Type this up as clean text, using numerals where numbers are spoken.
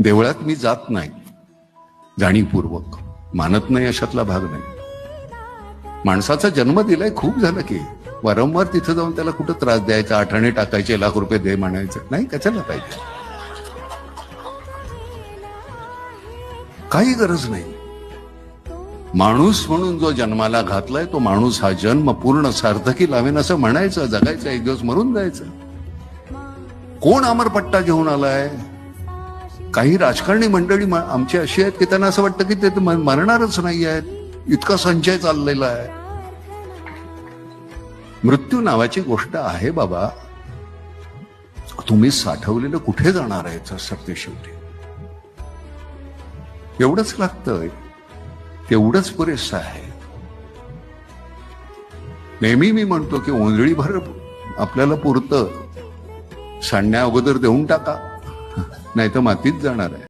देवळात मी जात नाही जाणीवपूर्वक, मानत नाही अशातला भाग नाही. माणसाचा जन्म दिलाय, खूप झालं की वारंवार तिथं जाऊन त्याला कुठं त्रास द्यायचा, आठाणे टाकायचे, लाख रुपये दे म्हणायचं नाही, कशाला पाहिजे, काही गरज नाही. माणूस म्हणून जो जन्माला घातलाय तो माणूस हा जन्म पूर्ण सार्थकी लावेन असं म्हणायचं, जगायचं, एक दिवस मरून जायचं. कोण अमरपट्टा घेऊन आलाय? काही राजकारणी मंडळी आमची अशी आहेत की त्यांना असं वाटतं की ते मरणारच नाही आहेत, इतका संचय चाललेला आहे. मृत्यू नावाची गोष्ट आहे बाबा, तुम्ही साठवलेलं कुठे जाणार आहे सत्य शेवटी. एवढंच लागतंय, तेवढंच पुरेसं आहे. नेहमी मी म्हणतो की ओंजळीभर आपल्याला पुरतं, सांडण्या अगोदर देऊन टाका, नाही तर मातीत जाणार आहे.